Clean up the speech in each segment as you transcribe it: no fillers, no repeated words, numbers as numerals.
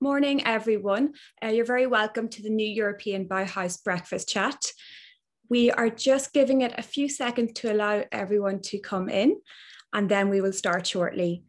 Morning, everyone. You're very welcome to the new European Bauhaus breakfast chat. We are just giving it a few seconds to allow everyone to come in, and then we will start shortly.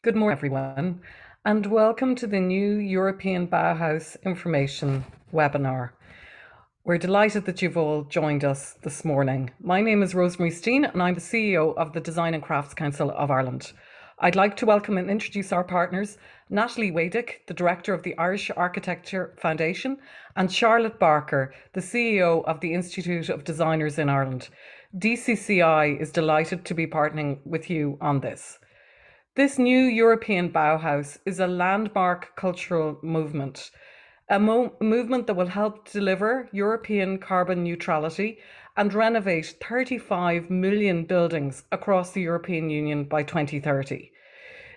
Good morning, everyone, and welcome to the new European Bauhaus Information webinar. We're delighted that you've all joined us this morning. My name is Rosemary Steen, and I'm the CEO of the Design and Crafts Council of Ireland. I'd like to welcome and introduce our partners, Natalie Wadick, the Director of the Irish Architecture Foundation, and Charlotte Barker, the CEO of the Institute of Designers in Ireland. DCCI is delighted to be partnering with you on this. This new European Bauhaus is a landmark cultural movement, a movement that will help deliver European carbon neutrality and renovate 35 million buildings across the European Union by 2030.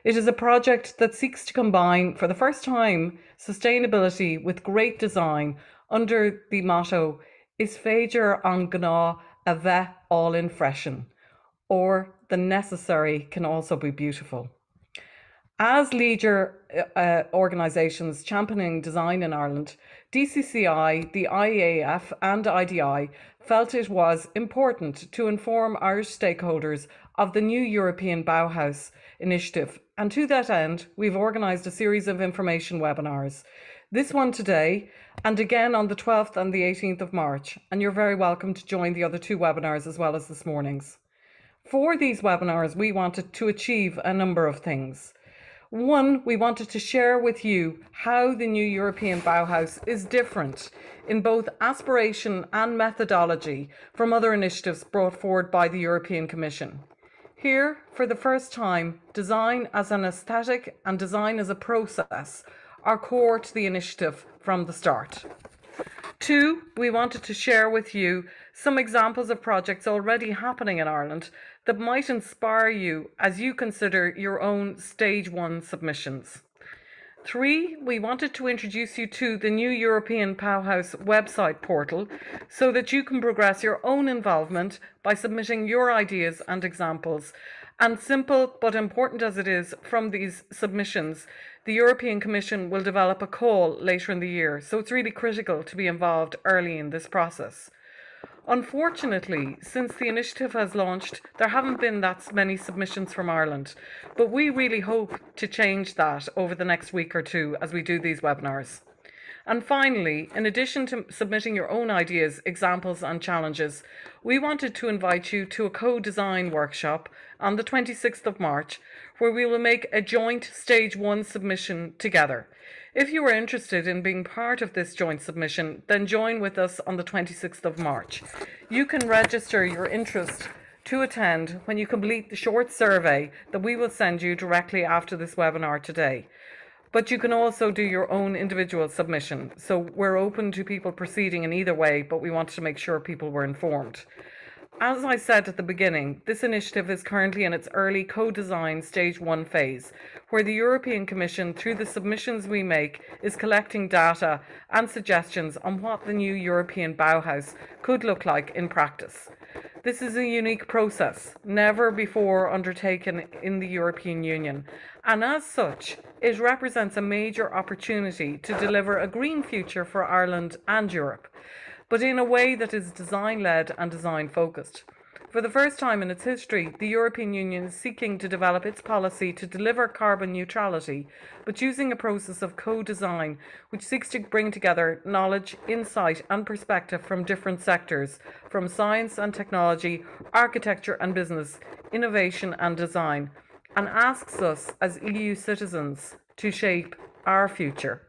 It is a project that seeks to combine, for the first time, sustainability with great design under the motto, Is féidir an gná a bheith all-in freisin, or the necessary can also be beautiful. As leader organisations championing design in Ireland, DCCI, the IAF and IDI felt it was important to inform Irish stakeholders of the new European Bauhaus Initiative, and to that end we've organised a series of information webinars. This one today and again on the 12th and the 18th of March, and you're very welcome to join the other two webinars as well as this morning's. For these webinars, we wanted to achieve a number of things. One, we wanted to share with you how the new European Bauhaus is different in both aspiration and methodology from other initiatives brought forward by the European Commission. Here, for the first time, design as an aesthetic and design as a process are core to the initiative from the start. Two, we wanted to share with you some examples of projects already happening in Ireland that might inspire you as you consider your own Stage 1 submissions. Three, we wanted to introduce you to the new European Bauhaus website portal so that you can progress your own involvement by submitting your ideas and examples. And simple but important as it is from these submissions, the European Commission will develop a call later in the year, so it's really critical to be involved early in this process. Unfortunately, since the initiative has launched, there haven't been that many submissions from Ireland, but we really hope to change that over the next week or two as we do these webinars. And finally, in addition to submitting your own ideas, examples and challenges, we wanted to invite you to a co-design workshop on the 26th of March, where we will make a joint Stage 1 submission together. If you are interested in being part of this joint submission, then join with us on the 26th of March. You can register your interest to attend when you complete the short survey that we will send you directly after this webinar today. But you can also do your own individual submission. So we're open to people proceeding in either way, but we wanted to make sure people were informed. As I said at the beginning, this initiative is currently in its early co-design Stage 1 phase, where the European Commission, through the submissions we make, is collecting data and suggestions on what the new European Bauhaus could look like in practice. This is a unique process, never before undertaken in the European Union, and as such, it represents a major opportunity to deliver a green future for Ireland and Europe, but in a way that is design-led and design-focused. For the first time in its history, the European Union is seeking to develop its policy to deliver carbon neutrality, but using a process of co-design which seeks to bring together knowledge, insight and perspective from different sectors, from science and technology, architecture and business, innovation and design, and asks us as EU citizens to shape our future.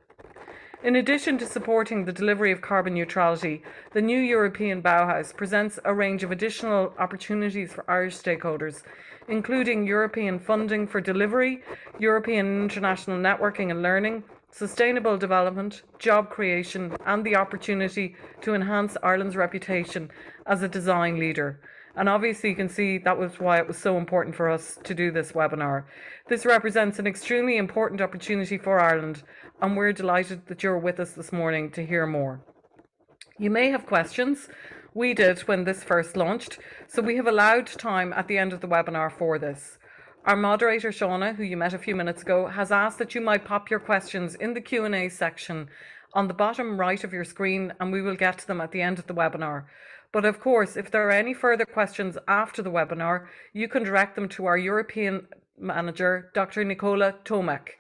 In addition to supporting the delivery of carbon neutrality, the new European Bauhaus presents a range of additional opportunities for Irish stakeholders, including European funding for delivery, European international networking and learning, sustainable development, job creation, and the opportunity to enhance Ireland's reputation as a design leader. And obviously you can see that was why it was so important for us to do this webinar. This represents an extremely important opportunity for Ireland, and we're delighted that you're with us this morning to hear more. You may have questions. We did when this first launched, so we have allowed time at the end of the webinar for this. Our moderator, Shauna, who you met a few minutes ago, has asked that you might pop your questions in the Q&A section on the bottom right of your screen, and we will get to them at the end of the webinar. But of course, if there are any further questions after the webinar, you can direct them to our European Manager, Dr. Nicola Tomek.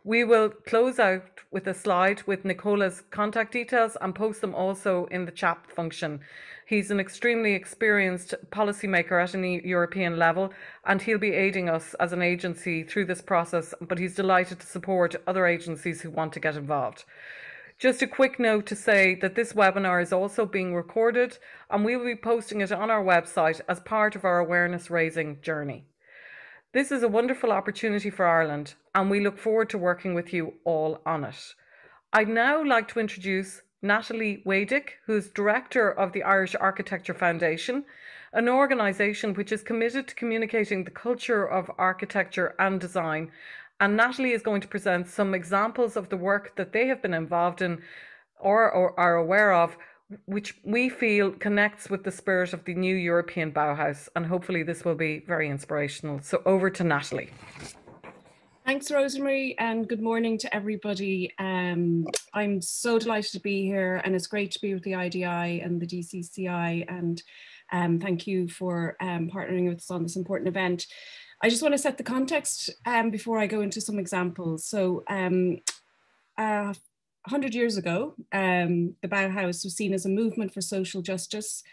We will close out with a slide with Nicola's contact details and post them also in the chat function. He's an extremely experienced policymaker at a European level, and he'll be aiding us as an agency through this process, but he's delighted to support other agencies who want to get involved. Just a quick note to say that this webinar is also being recorded, and we will be posting it on our website as part of our awareness raising journey. This is a wonderful opportunity for Ireland, and we look forward to working with you all on it. I'd now like to introduce Natalie Wadick, who is Director of the Irish Architecture Foundation, an organisation which is committed to communicating the culture of architecture and design. And Natalie is going to present some examples of the work that they have been involved in or are aware of, which we feel connects with the spirit of the new European Bauhaus. And hopefully this will be very inspirational. So over to Natalie. Thanks, Rosemary, and good morning to everybody. I'm so delighted to be here, and it's great to be with the IDI and the DCCI, and thank you for partnering with us on this important event. I just want to set the context before I go into some examples. So 100 years ago, the Bauhaus was seen as a movement for social justice,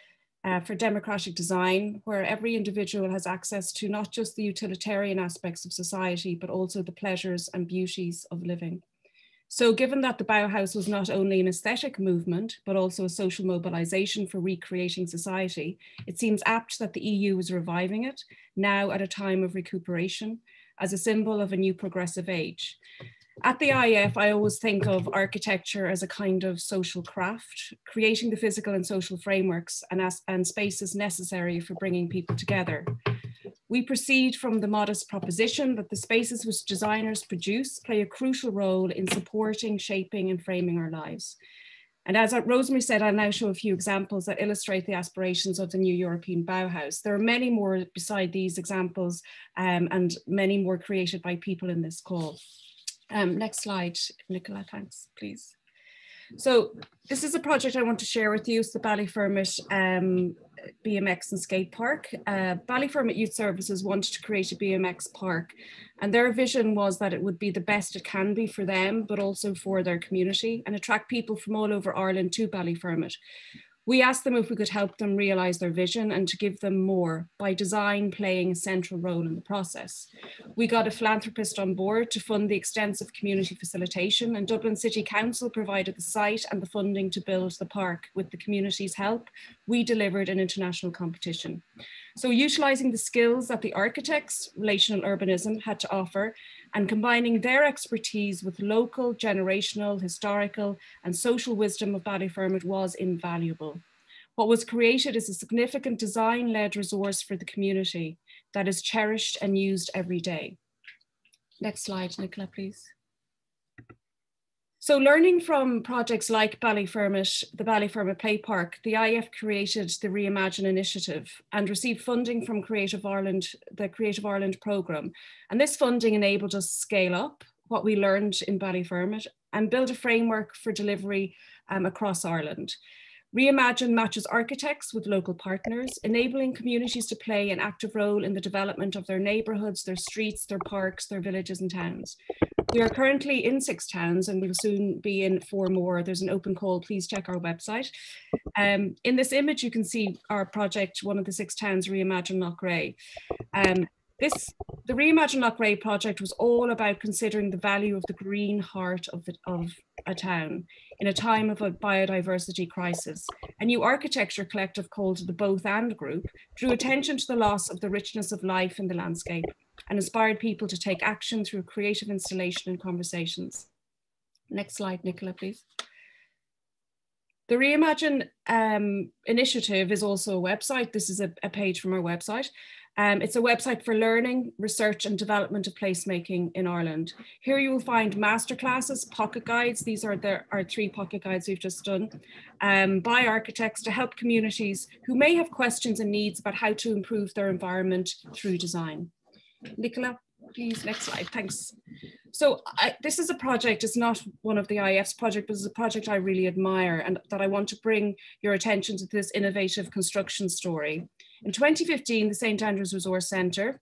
for democratic design, where every individual has access to not just the utilitarian aspects of society, but also the pleasures and beauties of living. So given that the Bauhaus was not only an aesthetic movement, but also a social mobilization for recreating society, it seems apt that the EU is reviving it, now at a time of recuperation, as a symbol of a new progressive age. At the IF, I always think of architecture as a kind of social craft, creating the physical and social frameworks and spaces necessary for bringing people together. We proceed from the modest proposition that the spaces which designers produce play a crucial role in supporting, shaping, and framing our lives. And as Rosemary said, I'll now show a few examples that illustrate the aspirations of the new European Bauhaus. There are many more beside these examples, and many more created by people in this call. Next slide, Nicola, thanks, please. So this is a project I want to share with you. It's the Ballyfermot BMX and Skate Park. Ballyfermot Youth Services wanted to create a BMX park, and their vision was that it would be the best it can be for them, but also for their community, and attract people from all over Ireland to Ballyfermot. We asked them if we could help them realise their vision and to give them more by design playing a central role in the process. We got a philanthropist on board to fund the extensive community facilitation, and Dublin City Council provided the site and the funding to build the park. With the community's help, we delivered an international competition. So utilising the skills that the architects, relational urbanism, had to offer, and combining their expertise with local, generational, historical, and social wisdom of Ballyfermot was invaluable. What was created is a significant design-led resource for the community that is cherished and used every day. Next slide, Nicola, please. So learning from projects like Ballyfermot, the Ballyfermot Play Park, the IF created the Reimagine Initiative and received funding from Creative Ireland, the Creative Ireland programme. And this funding enabled us to scale up what we learned in Ballyfermot and build a framework for delivery across Ireland. Reimagine matches architects with local partners, enabling communities to play an active role in the development of their neighbourhoods, their streets, their parks, their villages and towns. We are currently in 6 towns and we'll soon be in 4 more. There's an open call, please check our website. In this image, you can see our project, one of the 6 towns, Reimagine Knockray. This the Reimagine Loughrea project was all about considering the value of the green heart of a town in a time of a biodiversity crisis. A new architecture collective called the Both And Group drew attention to the loss of the richness of life in the landscape and inspired people to take action through creative installation and conversations. Next slide, Nicola, please. The Reimagine Initiative is also a website. This is a page from our website. It's a website for learning, research and development of placemaking in Ireland. Here you will find masterclasses, pocket guides. These are our 3 pocket guides we've just done by architects to help communities who may have questions and needs about how to improve their environment through design. Nicola, please, next slide, thanks. So this is a project, it's not one of the IF's projects, but it's a project I really admire and that I want to bring your attention to this innovative construction story. In 2015, the St. Andrews Resource Centre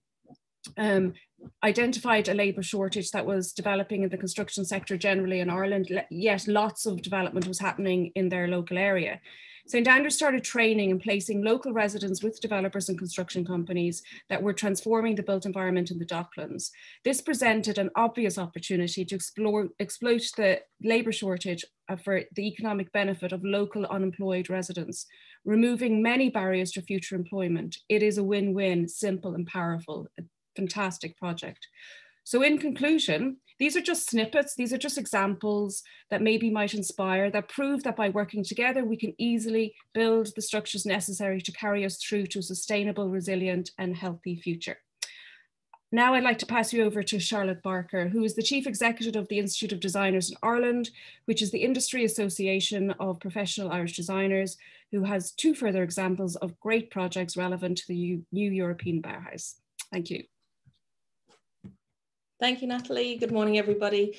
identified a labour shortage that was developing in the construction sector generally in Ireland, yet lots of development was happening in their local area. St. Andrews started training and placing local residents with developers and construction companies that were transforming the built environment in the Docklands. This presented an obvious opportunity to exploit the labour shortage for the economic benefit of local unemployed residents, removing many barriers to future employment. It is a win-win, simple and powerful, a fantastic project. So in conclusion, these are just snippets, these are just examples that maybe might inspire, that prove that by working together, we can easily build the structures necessary to carry us through to a sustainable, resilient and healthy future. Now I'd like to pass you over to Charlotte Barker, who is the Chief Executive of the Institute of Designers in Ireland, which is the industry association of professional Irish designers, who has 2 further examples of great projects relevant to the new European Bauhaus. Thank you. Thank you, Natalie. Good morning, everybody.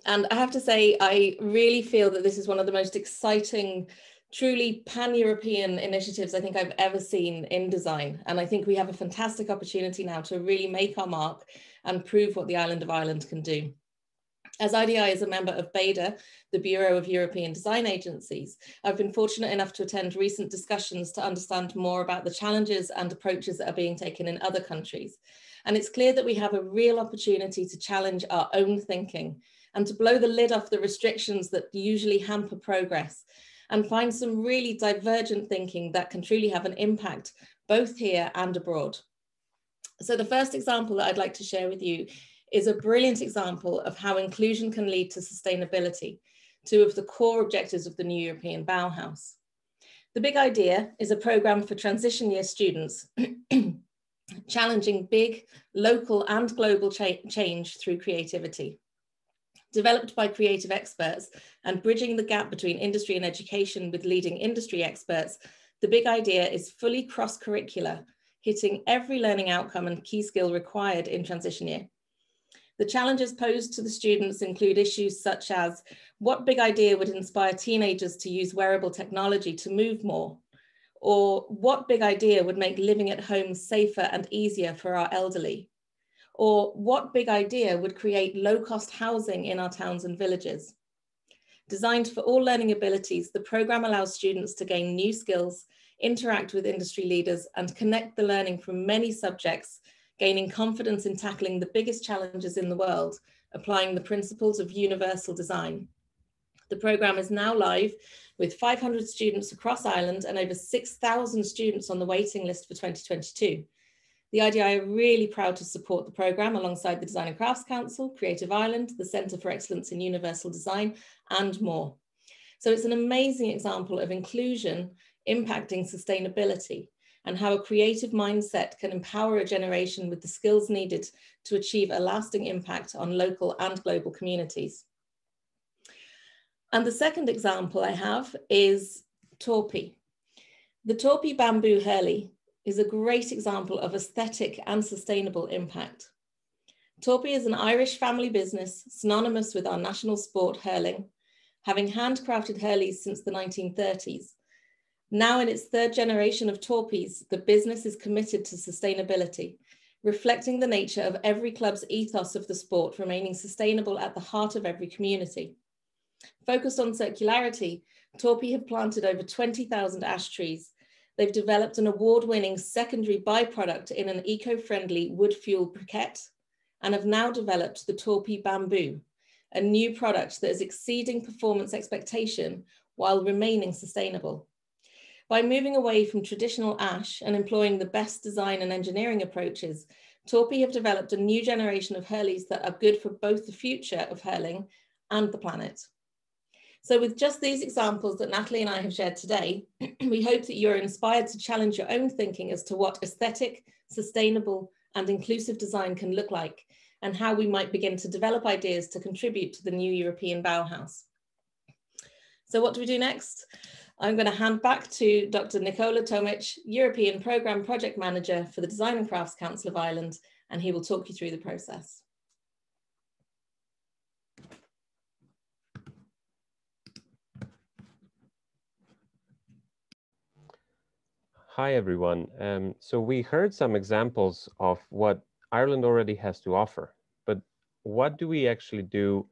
And I have to say, I really feel that this is one of the most exciting, truly pan-European initiatives I think I've ever seen in design. And I think we have a fantastic opportunity now to really make our mark and prove what the island of Ireland can do. As IDI is a member of BEDA, the Bureau of European Design Agencies, I've been fortunate enough to attend recent discussions to understand more about the challenges and approaches that are being taken in other countries. And it's clear that we have a real opportunity to challenge our own thinking and to blow the lid off the restrictions that usually hamper progress and find some really divergent thinking that can truly have an impact both here and abroad. So the first example that I'd like to share with you is a brilliant example of how inclusion can lead to sustainability, 2 of the core objectives of the new European Bauhaus. The Big Idea is a programme for transition year students challenging big local and global change through creativity. Developed by creative experts and bridging the gap between industry and education with leading industry experts, the Big Idea is fully cross-curricular, hitting every learning outcome and key skill required in transition year. The challenges posed to the students include issues such as what big idea would inspire teenagers to use wearable technology to move more? Or what big idea would make living at home safer and easier for our elderly? Or what big idea would create low-cost housing in our towns and villages? Designed for all learning abilities, the programme allows students to gain new skills, interact with industry leaders, and connect the learning from many subjects, gaining confidence in tackling the biggest challenges in the world, applying the principles of universal design. The programme is now live with 500 students across Ireland and over 6,000 students on the waiting list for 2022. The IDI are really proud to support the programme alongside the Design and Crafts Council, Creative Ireland, the Centre for Excellence in Universal Design, and more. So it's an amazing example of inclusion impacting sustainability and how a creative mindset can empower a generation with the skills needed to achieve a lasting impact on local and global communities. And the second example I have is Torpy. The Torpy bamboo hurley is a great example of aesthetic and sustainable impact. Torpy is an Irish family business synonymous with our national sport hurling, having handcrafted hurleys since the 1930s. Now in its 3rd generation of Torpies, the business is committed to sustainability, reflecting the nature of every club's ethos of the sport remaining sustainable at the heart of every community. Focused on circularity, Torpy have planted over 20,000 ash trees, They've developed an award-winning secondary byproduct in an eco-friendly wood fuel briquette and have now developed the Torpy Bamboo, a new product that is exceeding performance expectation while remaining sustainable. By moving away from traditional ash and employing the best design and engineering approaches, Torpy have developed a new generation of hurleys that are good for both the future of hurling and the planet. So with just these examples that Natalie and I have shared today, we hope that you're inspired to challenge your own thinking as to what aesthetic, sustainable, and inclusive design can look like, and how we might begin to develop ideas to contribute to the new European Bauhaus. So what do we do next? I'm going to hand back to Dr. Nikola Tomic, European Programme Project Manager for the Design and Crafts Council of Ireland, and he will talk you through the process. Hi, everyone. So we heard some examples of what Ireland already has to offer, but what do we actually do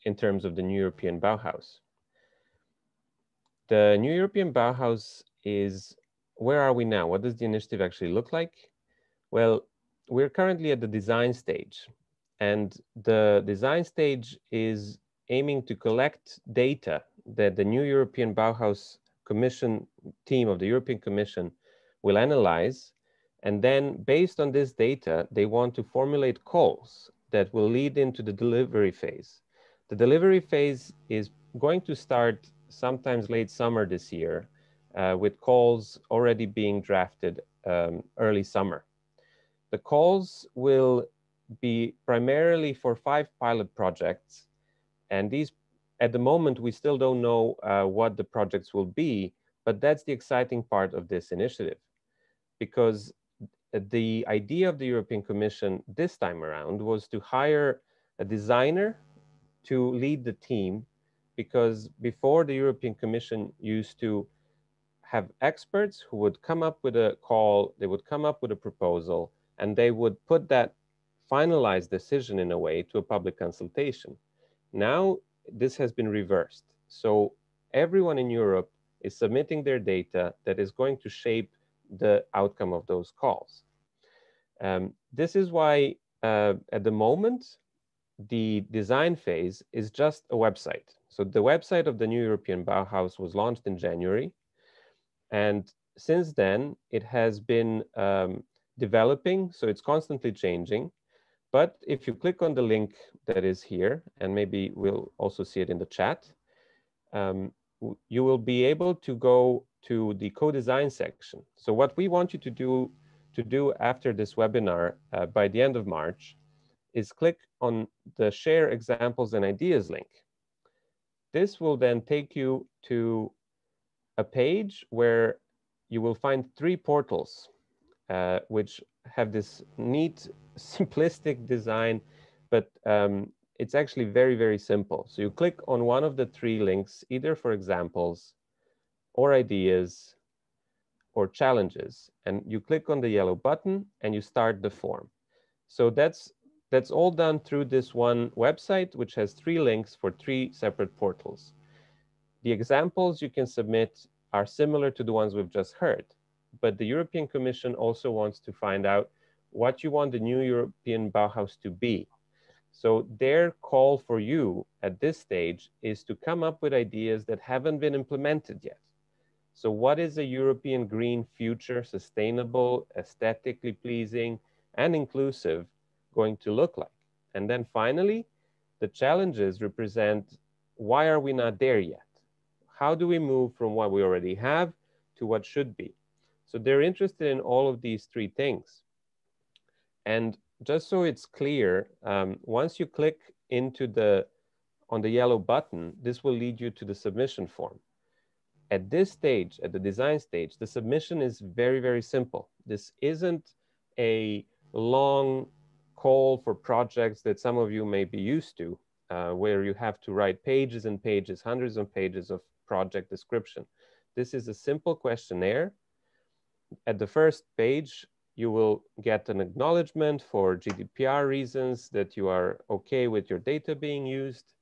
in terms of the new European Bauhaus? The new European Bauhaus is, where are we now? What does the initiative actually look like? Well, we're currently at the design stage, and the design stage is aiming to collect data that the new European Bauhaus Commission team of the European Commission will analyze. And then based on this data, they want to formulate calls that will lead into the delivery phase. The delivery phase is going to start sometimes late summer this year, with calls already being drafted early summer. The calls will be primarily for 5 pilot projects, and these, at the moment, we still don't know what the projects will be, but that's the exciting part of this initiative, because the idea of the European Commission this time around was to hire a designer to lead the team, because before the European Commission used to have experts who would come up with a call, they would come up with a proposal, and they would put that finalized decision in a way to a public consultation. Now, this has been reversed. So everyone in Europe is submitting their data that is going to shape the outcome of those calls. This is why at the moment, the design phase is just a website. So the website of the new European Bauhaus was launched in January. And since then, it has been developing, so it's constantly changing. But if you click on the link that is here, and maybe we'll also see it in the chat, you will be able to go to the co-design section. So what we want you to do after this webinar by the end of March is click on the Share Examples and Ideas link. This will then take you to a page where you will find 3 portals, which have this neat, simplistic design, but it's actually very, very simple. So you click on one of the 3 links, either for examples or ideas or challenges, and you click on the yellow button and you start the form. So that's all done through this one website, which has 3 links for 3 separate portals. The examples you can submit are similar to the ones we've just heard, but the European Commission also wants to find out what you want the new European Bauhaus to be. So their call for you at this stage is to come up with ideas that haven't been implemented yet. So what is a European green future, sustainable, aesthetically pleasing, and inclusive going to look like? And then finally, the challenges represent, why are we not there yet? How do we move from what we already have to what should be? So they're interested in all of these 3 things. And just so it's clear, once you click on the yellow button, this will lead you to the submission form. At this stage, at the design stage, the submission is very, very simple. This isn't a long call for projects that some of you may be used to, where you have to write pages and pages, hundreds of pages of project description. This is a simple questionnaire. At the first page, you will get an acknowledgement for GDPR reasons that you are okay with your data being used.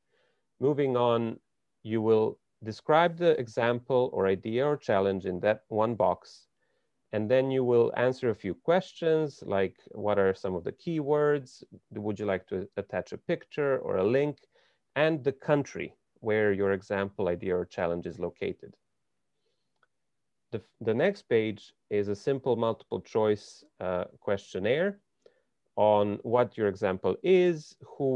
Moving on, you will describe the example or idea or challenge in that one box. And then you will answer a few questions like, what are some of the keywords? Would you like to attach a picture or a link? And the country where your example, idea, or challenge is located. The next page is a simple multiple choice questionnaire on what your example is, who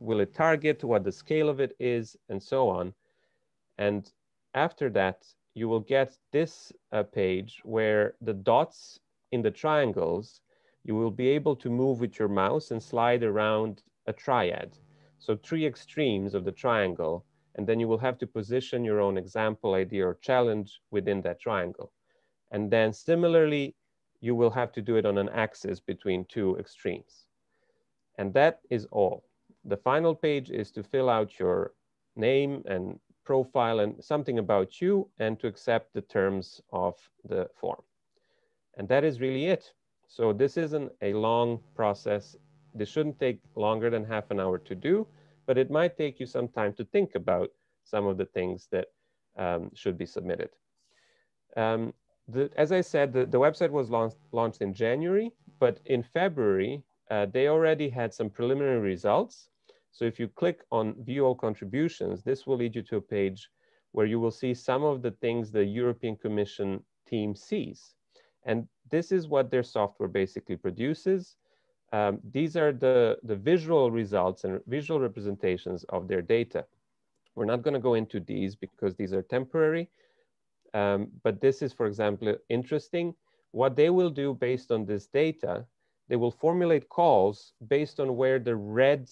will it target, what the scale of it is, and so on. And after that, you will get this page where the dots in the triangles, you will be able to move with your mouse and slide around a triad. So 3 extremes of the triangle, and then you will have to position your own example, idea, or challenge within that triangle. And then similarly, you will have to do it on an axis between 2 extremes. And that is all. The final page is to fill out your name and profile and something about you, and to accept the terms of the form. And that is really it. So this isn't a long process. This shouldn't take longer than half an hour to do, but it might take you some time to think about some of the things that should be submitted. As I said, the website was launched in January, but in February, they already had some preliminary results. So if you click on View All Contributions, this will lead you to a page where you will see some of the things the European Commission team sees. And this is what their software basically produces. These are the visual results and visual representations of their data. We're not going to go into these because these are temporary. But this is, for example, interesting. What they will do based on this data, they will formulate calls based on where the red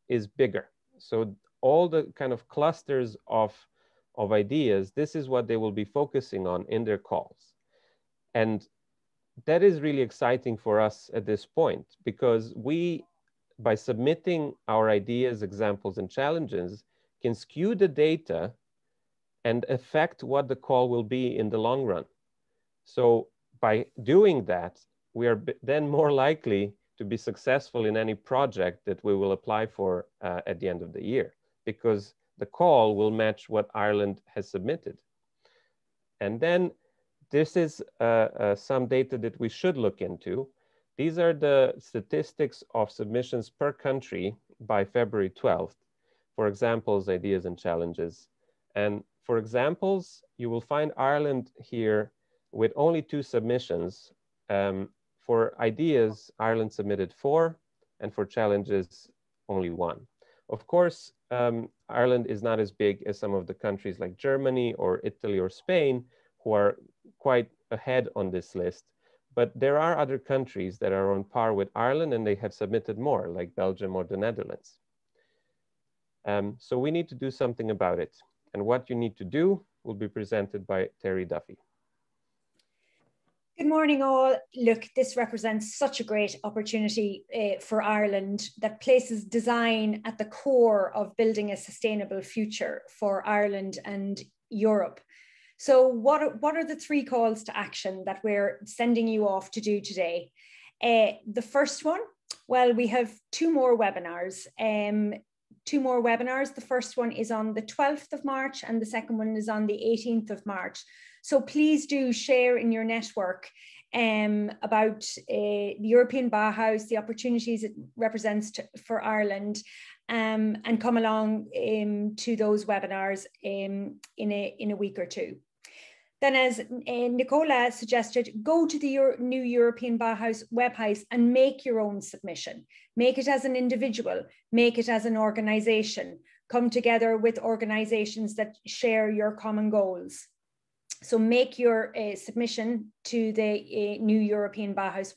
is bigger. So all the kind of clusters of ideas, this is what they will be focusing on in their calls. And that is really exciting for us at this point, because we, by submitting our ideas, examples, and challenges, can skew the data and affect what the call will be in the long run. So by doing that, we are then more likely to be successful in any project that we will apply for at the end of the year, because the call will match what Ireland has submitted. And then this is some data that we should look into. These are the statistics of submissions per country by February 12th for examples, ideas, and challenges. And for examples, you will find Ireland here with only 2 submissions. For ideas, Ireland submitted 4, and for challenges, only 1. Of course, Ireland is not as big as some of the countries like Germany or Italy or Spain, who are quite ahead on this list. But there are other countries that are on par with Ireland, and they have submitted more, like Belgium or the Netherlands. So we need to do something about it. And what you need to do will be presented by Terry Duffy. Good morning, all. Look, this represents such a great opportunity for Ireland that places design at the core of building a sustainable future for Ireland and Europe. So what are the 3 calls to action that we're sending you off to do today? The first one, well, we have 2 more webinars. 2 more webinars. The first one is on the 12th of March and the second one is on the 18th of March. So please do share in your network about the European Bauhaus, the opportunities it represents for Ireland, and come along to those webinars in a week or 2. Then, as Nicola suggested, go to the new European Bauhaus website and make your own submission. Make it as an individual, make it as an organization. Come together with organizations that share your common goals. So make your submission to the new European Bauhaus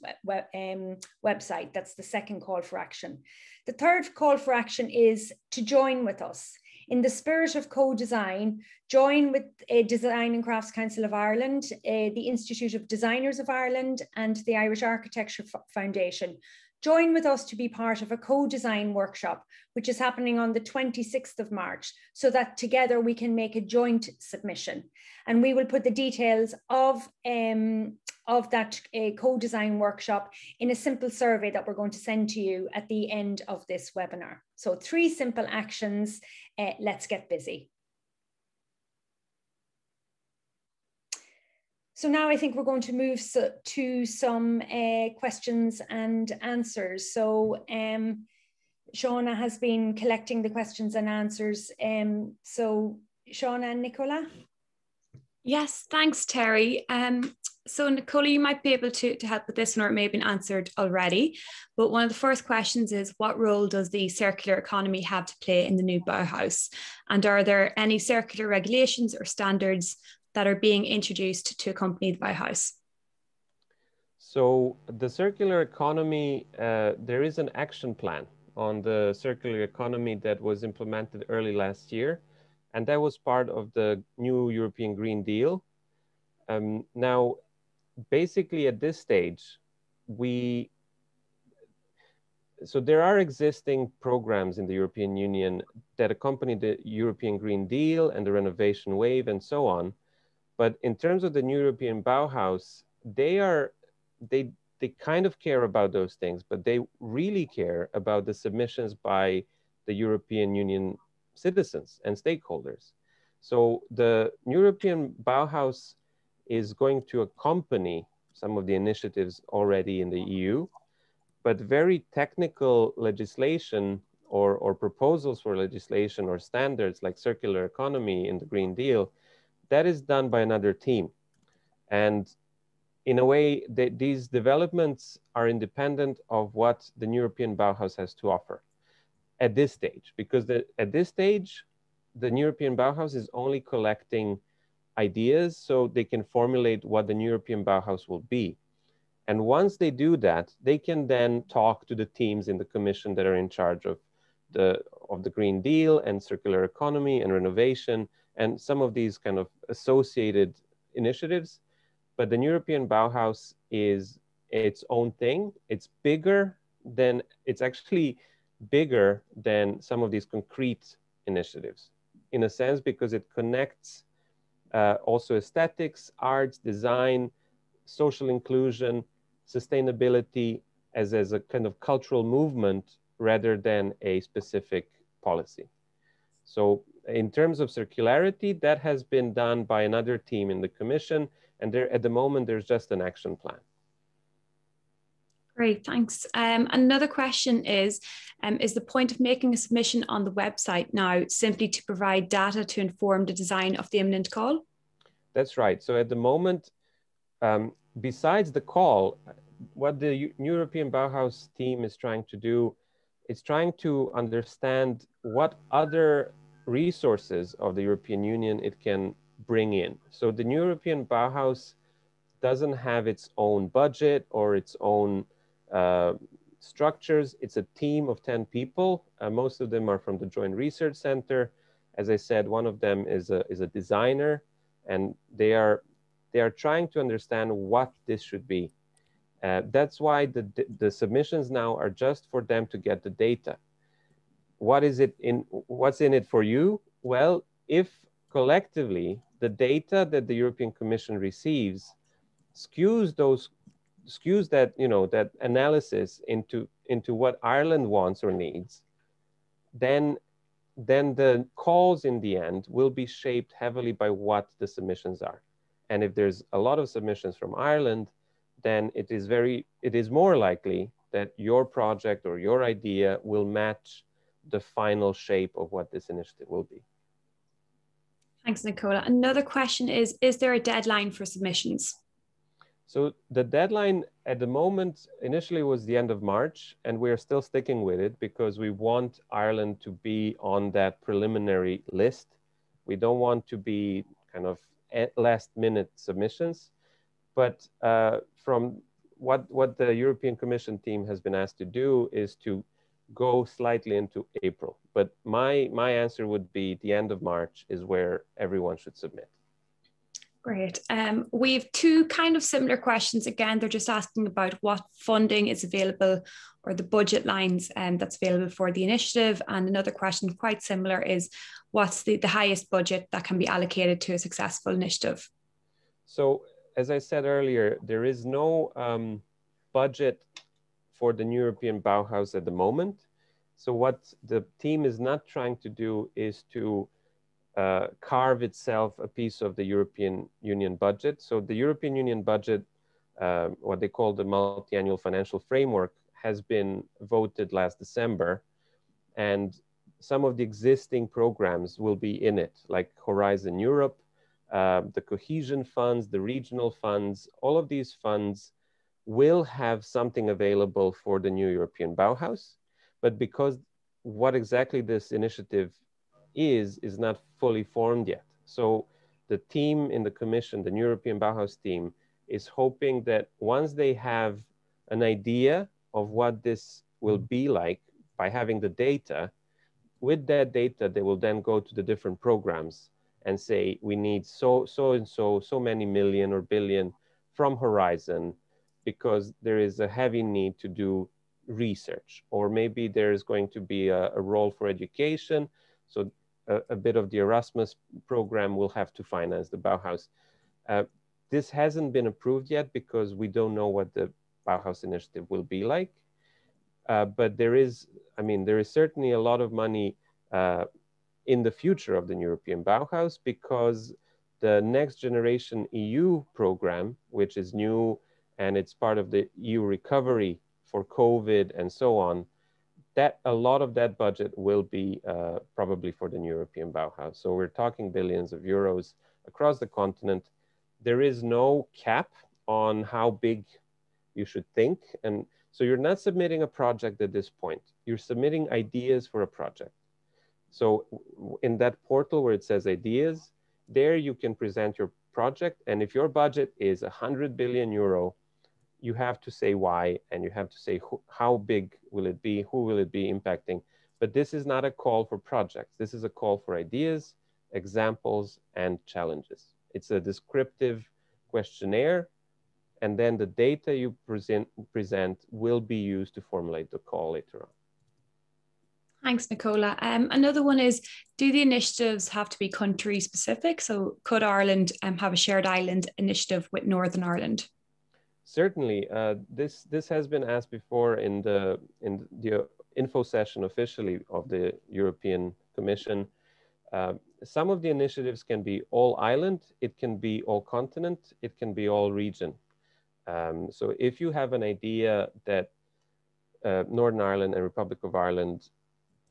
website. That's the second call for action. The third call for action is to join with us. In the spirit of co-design, join with Design and Crafts Council of Ireland, the Institute of Designers of Ireland, and the Irish Architecture Foundation. Join with us to be part of a co-design workshop, which is happening on the 26th of March, so that together we can make a joint submission. And we will put the details of that co-design workshop in a simple survey that we're going to send to you at the end of this webinar. So 3 simple actions. Let's get busy. So now I think we're going to move to some questions and answers. So Shauna has been collecting the questions and answers. So Shauna and Nicola? Yes, thanks, Terry. So Nicola, you might be able to help with this one, or it may have been answered already. But one of the first questions is, what role does the circular economy have to play in the new Bauhaus? And are there any circular regulations or standards that are being introduced to accompany the Bauhaus? So the circular economy, there is an action plan on the circular economy that was implemented early last year, and that was part of the new European Green Deal. Now, basically at this stage, so there are existing programs in the European Union that accompany the European Green Deal and the renovation wave and so on. But in terms of the new European Bauhaus, they kind of care about those things, but they really care about the submissions by the European Union citizens and stakeholders. So the European Bauhaus is going to accompany some of the initiatives already in the EU, but very technical legislation or proposals for legislation or standards like circular economy in the Green Deal, that is done by another team. And in a way, these developments are independent of what the European Bauhaus has to offer at this stage, because at this stage, the European Bauhaus is only collecting ideas so they can formulate what the European Bauhaus will be. And once they do that, they can then talk to the teams in the Commission that are in charge of the Green Deal and circular economy and renovation and some of these kind of associated initiatives. But the European Bauhaus is its own thing. It's actually bigger than some of these concrete initiatives in a sense, because it connects also aesthetics, arts, design, social inclusion, sustainability as a kind of cultural movement rather than a specific policy. So in terms of circularity, that has been done by another team in the Commission, and at the moment, there's just an action plan. Great, thanks. Another question is the point of making a submission on the website now simply to provide data to inform the design of the imminent call? That's right. So at the moment, besides the call, what the European Bauhaus team is trying to do is trying to understand what other resources of the European Union it can bring in. So the European Bauhaus doesn't have its own budget or its own structures. It's a team of 10 people. Most of them are from the Joint Research Center. As I said, one of them is a designer, and they are trying to understand what this should be. That's why the submissions now are just for them to get the data. What's in it for you? Well, if collectively the data that the European Commission receives skews that, that analysis into what Ireland wants or needs, then the calls in the end will be shaped heavily by what the submissions are. And if there's a lot of submissions from Ireland, then it is more likely that your project or your idea will match the final shape of what this initiative will be. Thanks, Nicola. Another question is there a deadline for submissions? So the deadline at the moment initially was the end of March, and we're still sticking with it because we want Ireland to be on that preliminary list. We don't want to be kind of last minute submissions, but from what the European Commission team has been asked to do is to go slightly into April. But my answer would be the end of March is where everyone should submit. Great. We have two kind of similar questions. Again, they're just asking about what funding is available or the budget lines that's available for the initiative. And another question quite similar is what's the highest budget that can be allocated to a successful initiative? So as I said earlier, there is no budget for the European Bauhaus at the moment. So what the team is not trying to do is to carve itself a piece of the European Union budget. So the European Union budget, what they call the multi-annual financial framework, has been voted last December, and some of the existing programs will be in it, like Horizon Europe, the cohesion funds, the regional funds. All of these funds will have something available for the new European Bauhaus, but because what exactly this initiative is not fully formed yet. So the team in the Commission, the European Bauhaus team, is hoping that once they have an idea of what this will be like by having the data, with that data, they will then go to the different programs and say, we need so many million or billion from Horizon, because there is a heavy need to do research, or maybe there's going to be a role for education. So a bit of the Erasmus program will have to finance the Bauhaus. This hasn't been approved yet because we don't know what the Bauhaus initiative will be like. But there is certainly a lot of money in the future of the European Bauhaus, because the Next Generation EU program, which is new and it's part of the EU recovery for COVID and so on, that a lot of that budget will be probably for the European Bauhaus. So we're talking billions of euros across the continent. There is no cap on how big you should think. And so you're not submitting a project at this point. You're submitting ideas for a project. So in that portal where it says ideas, there you can present your project. And if your budget is 100 billion euro, you have to say why, and you have to say how big will it be, who will it be impacting. But this is not a call for projects. This is a call for ideas, examples, and challenges. It's a descriptive questionnaire, and then the data you present will be used to formulate the call later on. Thanks, Nicola. Another one is, do the initiatives have to be country specific? So could Ireland have a shared island initiative with Northern Ireland? Certainly. This has been asked before in the info session officially of the European Commission. Some of the initiatives can be all island, it can be all continent, it can be all region. So if you have an idea that Northern Ireland and Republic of Ireland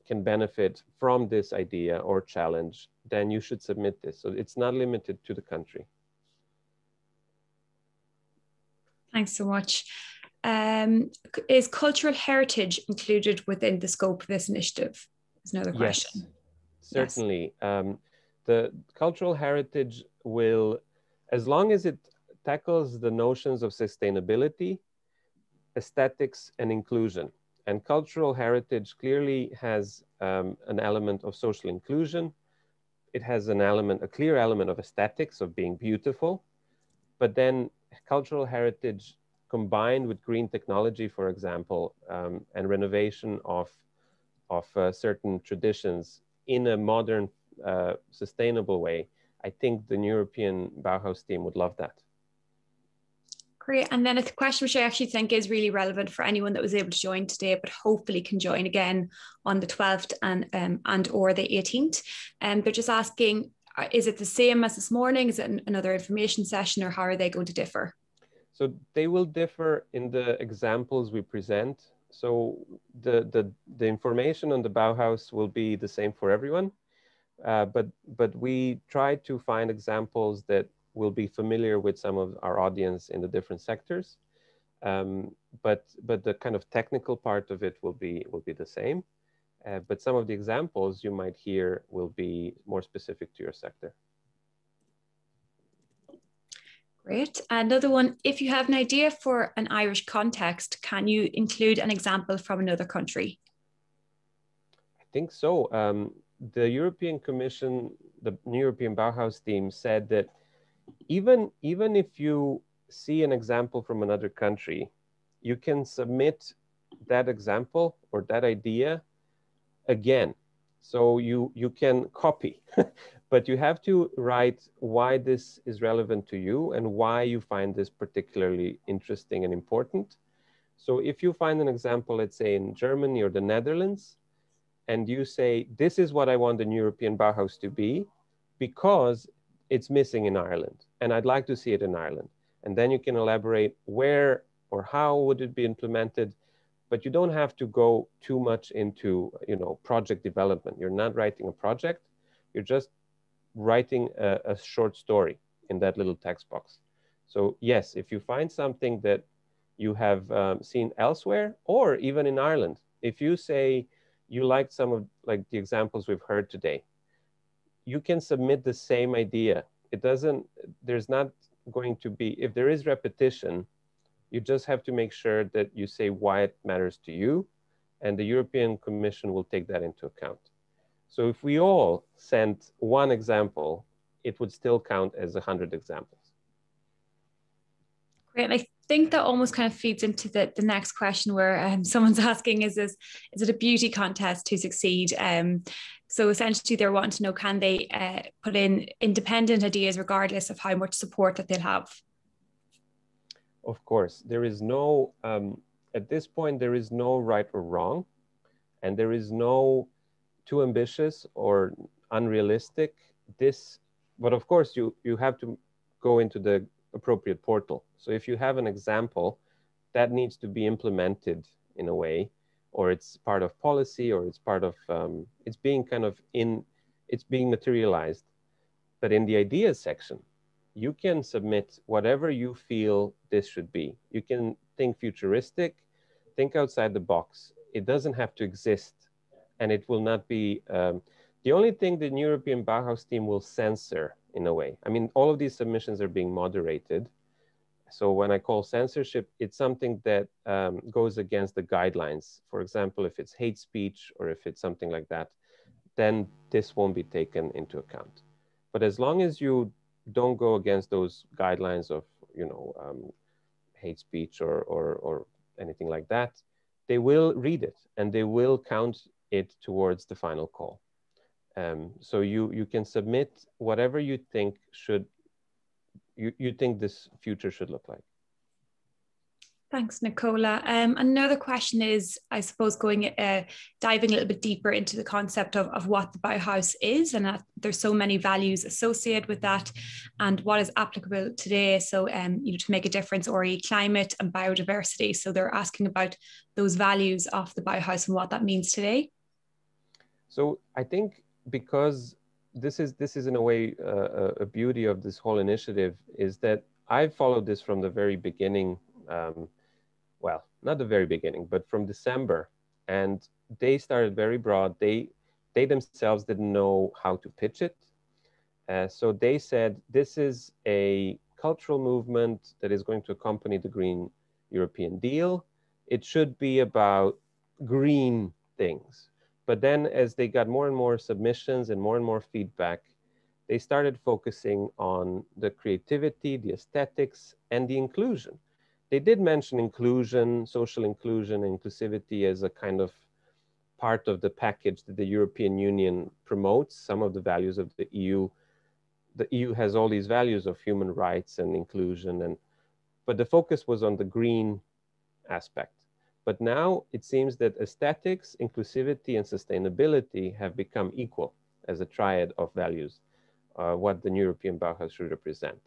can benefit from this idea or challenge, then you should submit this. So it's not limited to the country. Thanks so much. Is cultural heritage included within the scope of this initiative? Is another question. Yes, certainly. Yes. The cultural heritage will, as long as it tackles the notions of sustainability, aesthetics, and inclusion. And cultural heritage clearly has an element of social inclusion. It has a clear element of aesthetics, of being beautiful. But then cultural heritage combined with green technology, for example, and renovation of certain traditions in a modern, sustainable way, I think the European Bauhaus team would love that. Great. And then a question which I actually think is really relevant for anyone that was able to join today, but hopefully can join again on the 12th and or the 18th. They're just asking, is it the same as this morning? Is it another information session, or how are they going to differ? So they will differ in the examples we present. So the information on the Bauhaus will be the same for everyone, but we try to find examples that will be familiar with some of our audience in the different sectors. But the kind of technical part of it will be the same. But some of the examples you might hear will be more specific to your sector. Great. Another one, if you have an idea for an Irish context, can you include an example from another country? I think so. The European Commission, the European Bauhaus team said that even if you see an example from another country, you can submit that example or that idea again. So you can copy, but you have to write why this is relevant to you and why you find this particularly interesting and important. So if you find an example, let's say in Germany or the Netherlands, and you say, this is what I want the European Bauhaus to be, because it's missing in Ireland, and I'd like to see it in Ireland. And then you can elaborate where or how would it be implemented, but you don't have to go too much into, you know, project development. You're not writing a project, you're just writing a short story in that little text box. So yes, if you find something that you have seen elsewhere, or even in Ireland, if you say you liked some of like the examples we've heard today, you can submit the same idea. It doesn't, there's not going to be, if there is repetition, you just have to make sure that you say why it matters to you, and the European Commission will take that into account. So if we all sent one example, it would still count as 100 examples. Great. I think that almost kind of feeds into the next question where someone's asking, is it a beauty contest to succeed? So essentially they're wanting to know, can they put in independent ideas regardless of how much support that they'll have? Of course, there is no, at this point, there is no right or wrong, and there is no too ambitious or unrealistic. But of course, you have to go into the appropriate portal. So if you have an example that needs to be implemented in a way, or it's part of policy, or it's part of, it's being kind of it's being materialized. But in the ideas section, you can submit whatever you feel this should be. You can think futuristic, think outside the box. It doesn't have to exist, and it will not be, the only thing the European Bauhaus team will censor in a way. I mean, all of these submissions are being moderated. So when I call censorship, it's something that goes against the guidelines. For example, if it's hate speech or if it's something like that, then this won't be taken into account. But as long as you don't go against those guidelines of, you know, hate speech or anything like that, they will read it and they will count it towards the final call. So you can submit whatever you think you think this future should look like. Thanks, Nicola. Another question is, I suppose, diving a little bit deeper into the concept of what the Bauhaus is, and that there's so many values associated with that, and what is applicable today. So, you know, to make a difference, or climate and biodiversity. So they're asking about those values of the Bauhaus and what that means today. So I think because this is in a way a beauty of this whole initiative is that I've followed this from the very beginning. Well, not the very beginning, but from December, and they started very broad. They themselves didn't know how to pitch it. So they said, this is a cultural movement that is going to accompany the Green European Deal. It should be about green things. But then as they got more and more submissions and more feedback, they started focusing on the creativity, the aesthetics, and the inclusion. They did mention inclusion, social inclusion, inclusivity as a kind of part of the package that the European Union promotes, some of the values of the EU. The EU has all these values of human rights and inclusion, but the focus was on the green aspect. But now it seems that aesthetics, inclusivity, and sustainability have become equal as a triad of values, what the European Bauhaus should represent.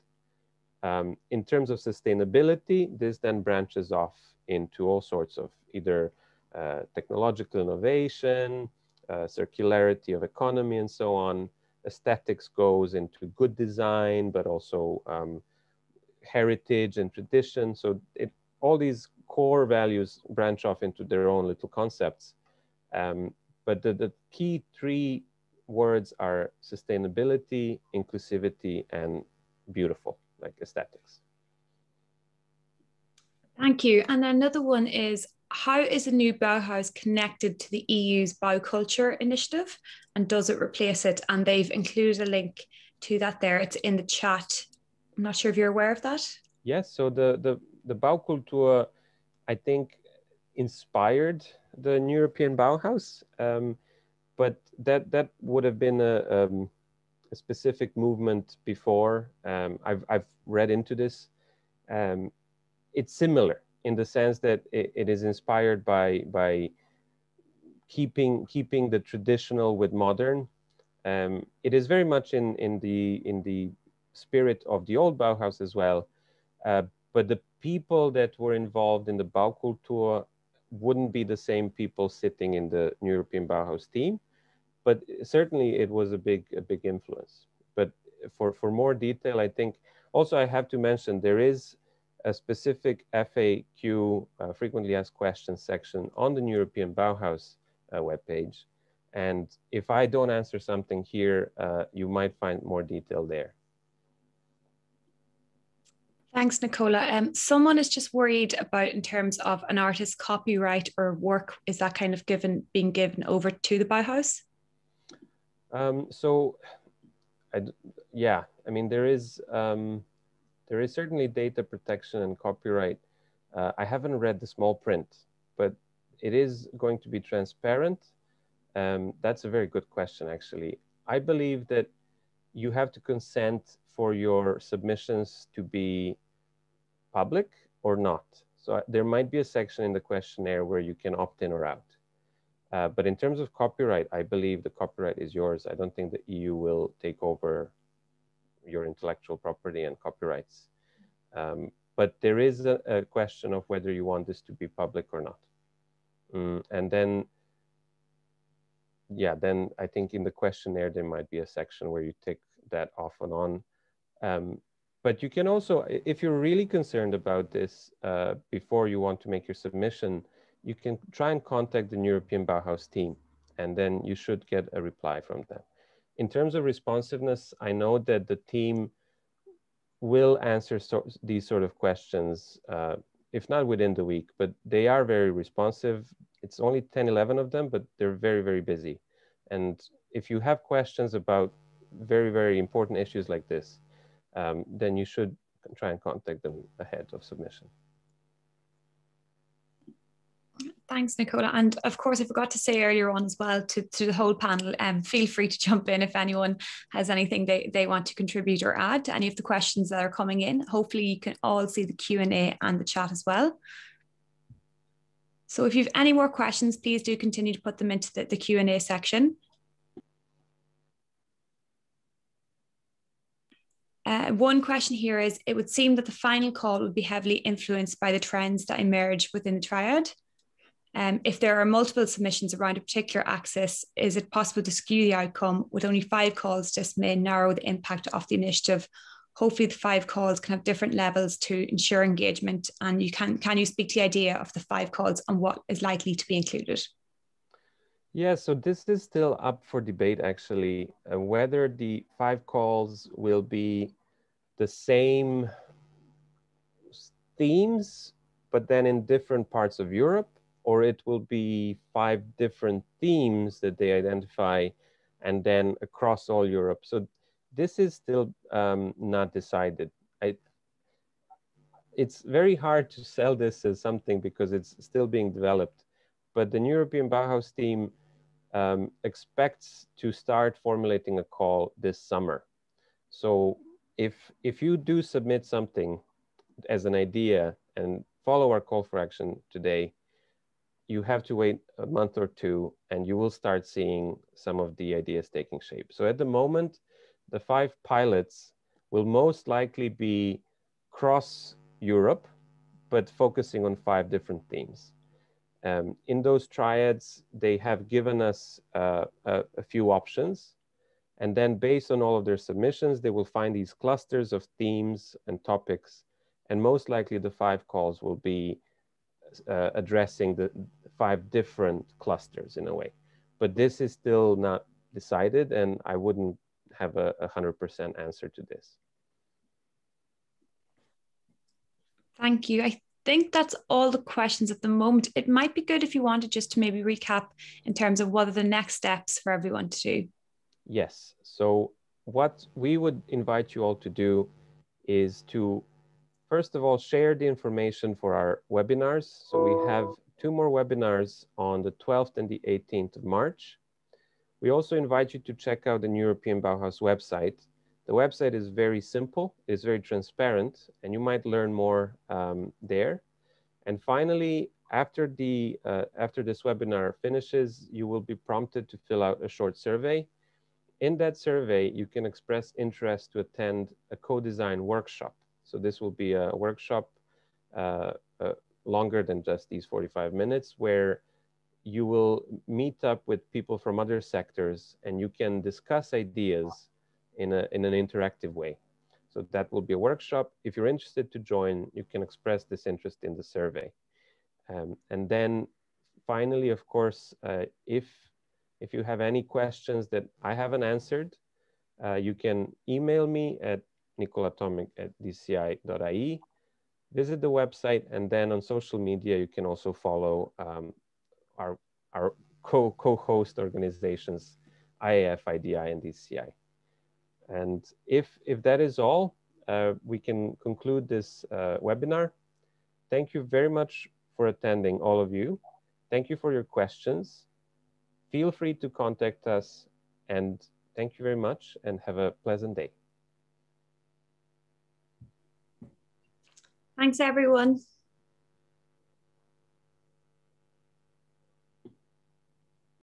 In terms of sustainability, this then branches off into all sorts of either technological innovation, circularity of economy, and so on. Aesthetics goes into good design, but also heritage and tradition. So all these core values branch off into their own little concepts. But the key three words are sustainability, inclusivity, and beautiful, like aesthetics. Thank you. And another one is, how is the new Bauhaus connected to the EU's Bioculture Initiative, and does it replace it? And they've included a link to that there. It's in the chat. I'm not sure if you're aware of that. Yes, so the Baukultur, I think, inspired the European Bauhaus, but that would have been a specific movement before. I've read into this. It's similar in the sense that it is inspired by keeping the traditional with modern. It is very much in the spirit of the old Bauhaus as well, but the people that were involved in the Baukultur wouldn't be the same people sitting in the European Bauhaus team, but certainly it was a big influence. But for more detail, I think also I have to mention there is a specific FAQ, frequently asked questions section on the European Bauhaus webpage. And if I don't answer something here, you might find more detail there. Thanks, Nicola. Someone is just worried about in terms of an artist's copyright or work, is that kind of being given over to the Bauhaus? Yeah, I mean, there is certainly data protection and copyright. I haven't read the small print, but it is going to be transparent. That's a very good question, actually. I believe that you have to consent for your submissions to be public or not. So there might be a section in the questionnaire where you can opt in or out. But in terms of copyright, I believe the copyright is yours. I don't think the EU will take over your intellectual property and copyrights. But there is a question of whether you want this to be public or not. And then, yeah, then I think in the questionnaire, there might be a section where you tick that off and on. But you can also, if you're really concerned about this before you want to make your submission, you can try and contact the European Bauhaus team, and then you should get a reply from them. In terms of responsiveness, I know that the team will answer these sort of questions, if not within the week, but they are very responsive. It's only 10, 11 of them, but they're very, very busy. And if you have questions about very, very important issues like this, then you should try and contact them ahead of submission. Thanks, Nicola. And of course, I forgot to say earlier on as well to the whole panel, feel free to jump in if anyone has anything they want to contribute or add to any of the questions that are coming in. Hopefully you can all see the Q&A and the chat as well. So if you have any more questions, please do continue to put them into the Q&A section. One question here is, it would seem that the final call would be heavily influenced by the trends that emerge within the triad. If there are multiple submissions around a particular axis, is it possible to skew the outcome with only 5 calls? Just may narrow the impact of the initiative. Hopefully the 5 calls can have different levels to ensure engagement. And can you speak to the idea of the 5 calls and what is likely to be included? Yeah, so this is still up for debate, actually, whether the 5 calls will be the same themes, but then in different parts of Europe, or it will be 5 different themes that they identify and then across all Europe. So this is still not decided. It's very hard to sell this as something because it's still being developed, but the European Bauhaus team expects to start formulating a call this summer. So if you do submit something as an idea and follow our call for action today, you have to wait a month or 2 and you will start seeing some of the ideas taking shape. So at the moment, the 5 pilots will most likely be cross Europe, but focusing on 5 different themes. In those triads, they have given us a few options. And then based on all of their submissions, they will find these clusters of themes and topics. And most likely the 5 calls will be addressing the 5 different clusters in a way. But this is still not decided, and I wouldn't have a 100% answer to this. Thank you. I think that's all the questions at the moment. It might be good if you wanted just to maybe recap in terms of what are the next steps for everyone to do. Yes. So what we would invite you all to do is to, first of all, share the information for our webinars. So we have 2 more webinars on the 12th and the 18th of March. We also invite you to check out the European Bauhaus website. The website is very simple, it's very transparent, and you might learn more there. And finally, after this webinar finishes, you will be prompted to fill out a short survey. In that survey, you can express interest to attend a co-design workshop. So this will be a workshop longer than just these 45 minutes, where you will meet up with people from other sectors and you can discuss ideas in an interactive way. So that will be a workshop. If you're interested to join, you can express this interest in the survey. And then finally, of course, if you have any questions that I haven't answered, you can email me at nicolatomic@dci.ie, visit the website, and then on social media, you can also follow our co-host organizations, IAF, IDI, and DCI. And if that is all, we can conclude this webinar. Thank you very much for attending, all of you. Thank you for your questions. Feel free to contact us, and thank you very much and have a pleasant day. Thanks, everyone.